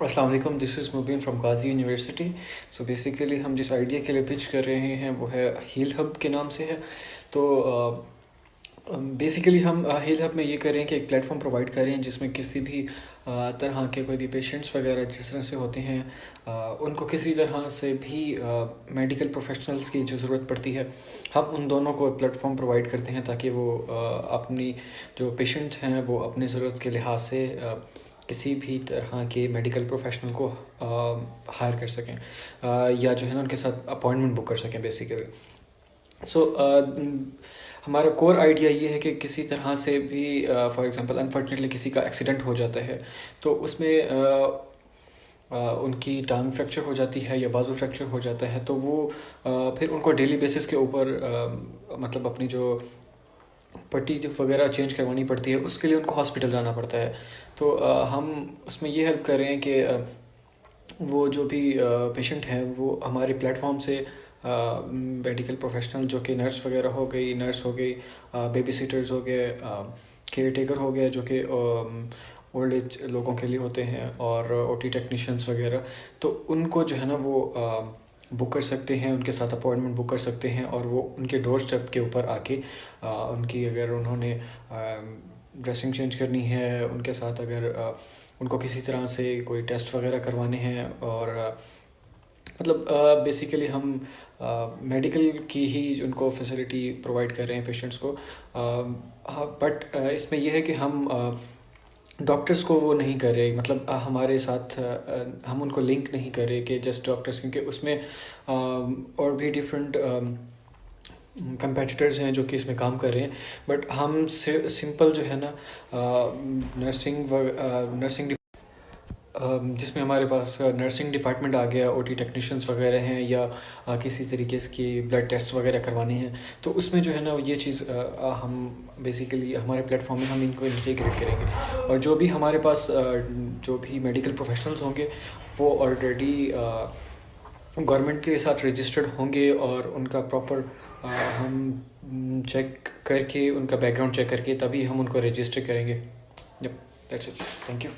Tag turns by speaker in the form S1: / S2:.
S1: अस्सलाम वालेकुम, this is Mubeen from Ghazi university. So basically हम जिस आइडिया के लिए पिच कर रहे हैं वो है हील हब के नाम से है। तो बेसिकली हम हील हब में ये कर रहे हैं कि एक प्लेटफॉर्म प्रोवाइड कर रहे हैं जिसमें किसी भी तरह के कोई भी पेशेंट्स वगैरह जिस तरह से होते हैं, उनको किसी तरह से भी मेडिकल प्रोफेशनल्स की जो ज़रूरत पड़ती है, हम उन दोनों को प्लेटफॉर्म प्रोवाइड करते हैं ताकि वो अपनी जो पेशेंट हैं वो अपनी ज़रूरत के लिहाज से किसी भी तरह के मेडिकल प्रोफेशनल को हायर कर सकें, या जो है ना उनके साथ अपॉइंटमेंट बुक कर सकें बेसिकली। सो हमारा कोर आइडिया ये है कि किसी तरह से भी फॉर एग्जांपल अनफॉर्चुनेटली किसी का एक्सीडेंट हो जाता है तो उसमें उनकी टांग फ्रैक्चर हो जाती है या बाजू फ्रैक्चर हो जाता है, तो वो फिर उनको डेली बेसिस के ऊपर मतलब अपनी जो पट्टी वगैरह चेंज करवानी पड़ती है, उसके लिए उनको हॉस्पिटल जाना पड़ता है। तो हम उसमें ये हेल्प कर रहे हैं कि वो जो भी पेशेंट हैं वो हमारे प्लेटफॉर्म से मेडिकल प्रोफेशनल जो कि नर्स वगैरह हो गई, नर्स हो गई, बेबी सिटर्स हो गए, केयर टेकर हो गया जो कि ओल्ड एज लोगों के लिए होते हैं, और ओटी टेक्नीशियंस वगैरह, तो उनको जो है ना वो बुक कर सकते हैं, उनके साथ अपॉइंटमेंट बुक कर सकते हैं, और वो उनके डोर स्टेप के ऊपर आके उनकी अगर उन्होंने ड्रेसिंग चेंज करनी है, उनके साथ अगर उनको किसी तरह से कोई टेस्ट वगैरह करवाने हैं, और मतलब बेसिकली हम मेडिकल की ही उनको फैसिलिटी प्रोवाइड कर रहे हैं पेशेंट्स को। हाँ, बट इसमें यह है कि हम डॉक्टर्स को वो नहीं कर रहे, मतलब हमारे साथ हम उनको लिंक नहीं कर रहे कि जस्ट डॉक्टर्स, क्योंकि उसमें और भी डिफरेंट कंपेटिटर्स हैं जो कि इसमें काम कर रहे हैं। बट हम सिंपल जो है ना नर्सिंग जिसमें हमारे पास नर्सिंग डिपार्टमेंट आ गया, ओटी टेक्नीशियंस वगैरह हैं, या किसी तरीके की ब्लड टेस्ट वगैरह करवाने हैं, तो उसमें जो है ना ये चीज़ हम बेसिकली हमारे प्लेटफॉर्म में हम इनको इंटीग्रेट करेंगे। और जो भी हमारे पास जो भी मेडिकल प्रोफेशनल्स होंगे वो ऑलरेडी गवर्नमेंट के साथ रजिस्टर्ड होंगे, और उनका प्रॉपर हम चेक करके, उनका बैकग्राउंड चेक करके तभी हम उनको रजिस्टर करेंगे। Yup, that's it, thank you.